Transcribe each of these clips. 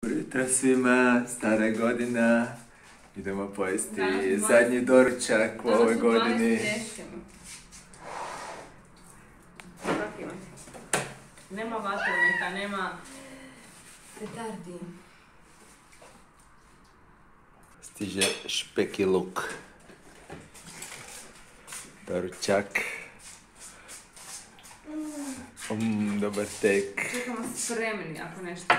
Jutro svima, stara godina, idemo pojesti zadnji doručak u ovoj godini. Nema vatrovnika, nema petardi. Stiže špeki luk. Doručak. Dobar tek. Čekamo spremni ako nešto.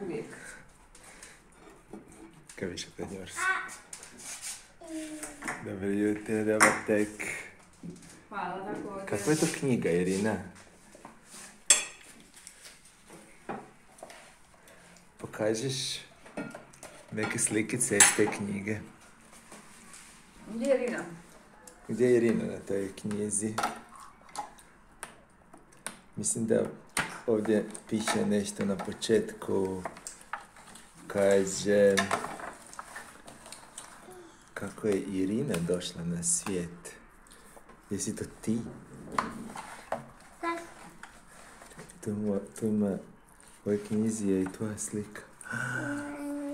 Uvijek. Kaj više penjors? Dobro jutro, dobar tek. Hvala također. Kakva je to knjiga, Irina? Pokažeš neke slikice iz te knjige. Gdje je Irina? Gdje je Irina na toj knjizi? Mislim da ovdje piše nešto na početku. Kaže kako je Irina došla na svijet. Jesi to ti? Tu ima, u ovoj knjizi je i tvoja slika.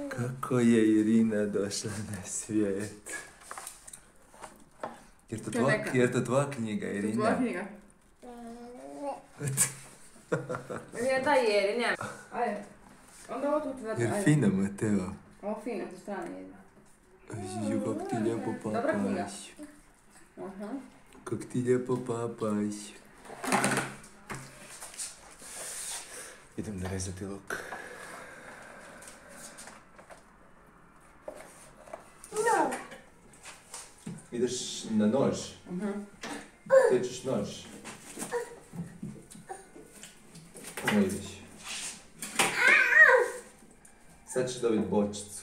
Kako je Irina došla na svijet? Jer to tvoja knjiga, Irina? Tvoja knjiga? Irina, daj je, Irina. Ajde. Onda ovo tu tvrdo, ajde. Jer fina, Mateo. Ovo fino, to strane jedna. Ju, kak ti lijepo Dobra knjiga. papaš. Aha. Kak ti lijepo papaš. Idem narezati luk. No. Ideš na nož? Gdje ćeš nož? Kamo ideš? Sad ćeš dobiti bočicu.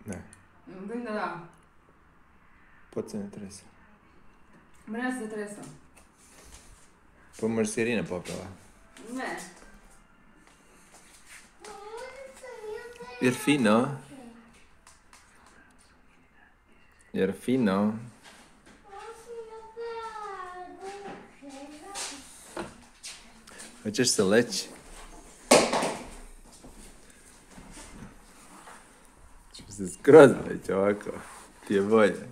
Ne. Vidim da. Pod se ne tresa. Mene se tresam. Pa možda se Irina popela. Ne. Jer fino. Jer fino. Hoćeš se leći? Ću se skroz leći ovako. Ti je bolje.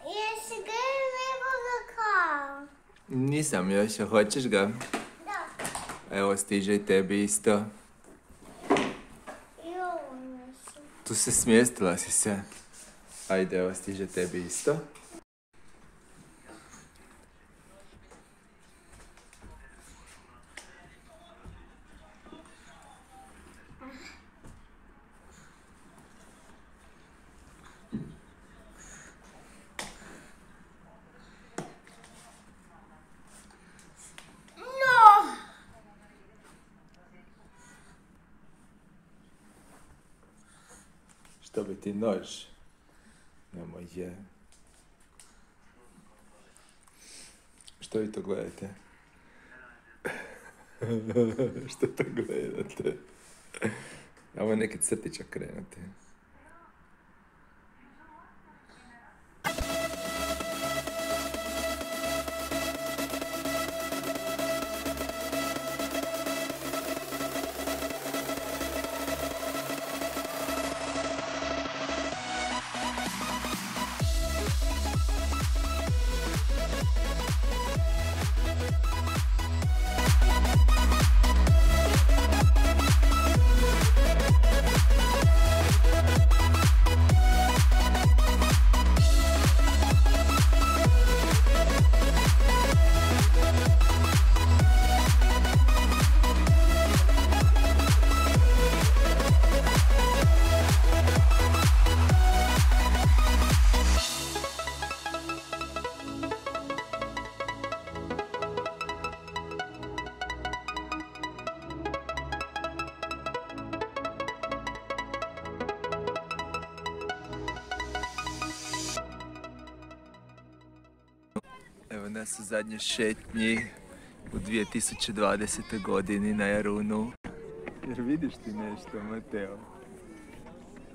Jesi ga nekoga kao? Nisam još, a hoćeš ga? Da. Evo, stiže i tebi isto. Jo, Tu se smjestila si se. Ajde, evo, stiže tebi isto. no. Što bi ti nož? Nemoj je. Što vi to gledate? Što to gledate? Ovo je neki crtić okrenuti. Evo nas u zadnjoj šetnji u 2020. godini na Jarunu. Jer vidiš ti nešto, Mateo?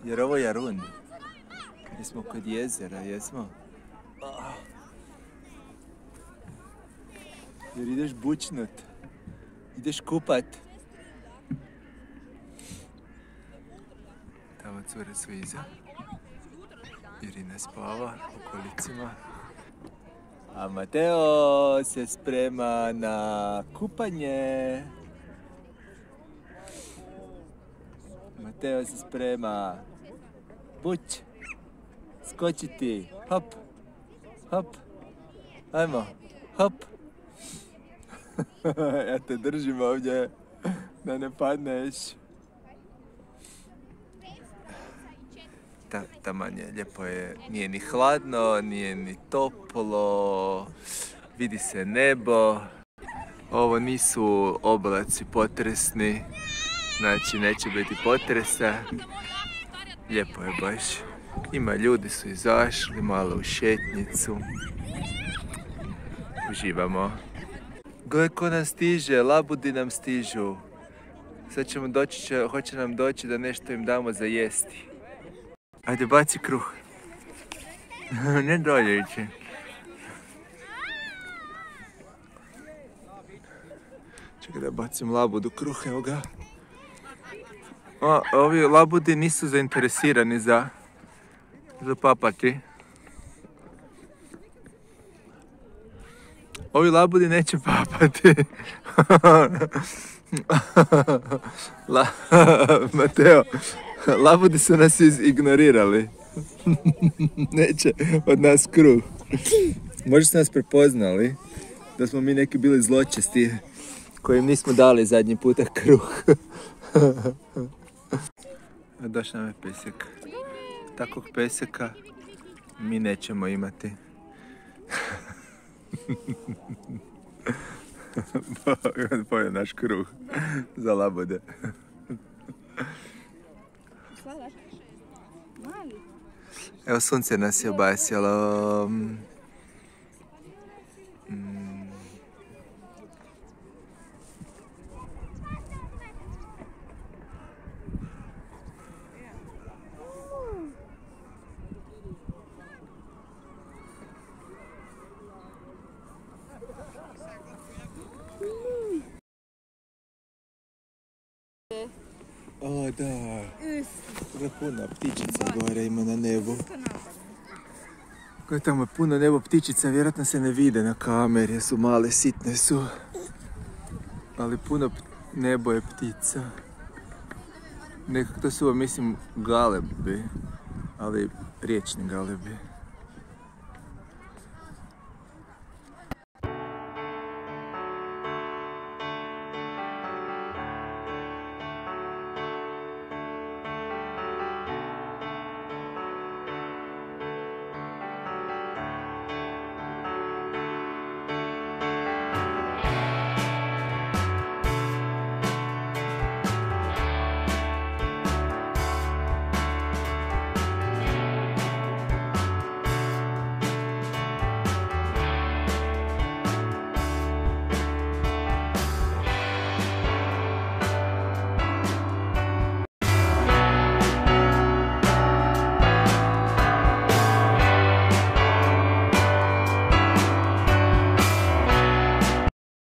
Jer ovo je Jarun. Jesmo kod jezera, jesmo? Jer ideš bučnut. Ideš kupat. Tamo cure su iza. Irina spava u kolicima. A Mateo se sprema na kupanje. Mateo se sprema. Buć. Skoči ti. Hop. Hop. Ajmo. Hop. Ja te držim ovdje da ne padneš. Taman je, lijepo je, nije ni hladno, nije ni toplo, vidi se nebo. Ovo nisu oblaci potresni, znači neće biti potresa. Lijepo je baš. Ima ljudi su izašli malo u šetnicu. Uživamo. Gle ko nam stiže, labudi nam stižu. Sad ćemo doći, hoće nam doći da nešto im damo za jesti. Ajde, baci kruh. Ne dolje iće. Čekaj da bacim labudu kruh, evo ga. Ovi labudi nisu zainteresirani za papati. Ovi labudi neće papati. Mateo, labudi su nas ignorirali. Neće od nas kruh. Možda su nas prepoznali da smo mi neki bili zločesti kojim nismo dali zadnji puta kruh. Došao nam je pesek. Takvog peseka mi nećemo imati. Pojeo naš kruh za labude. Evo sunce nas je obasjalo. O da, puno ptičica gore ima na nebu. Koje tamo je puno nebo ptičica, vjerojatno se ne vide na kameri, su male, sitne su. Ali puno nebo je ptica. Nekako to su, mislim, galebi, ali riječni galebi.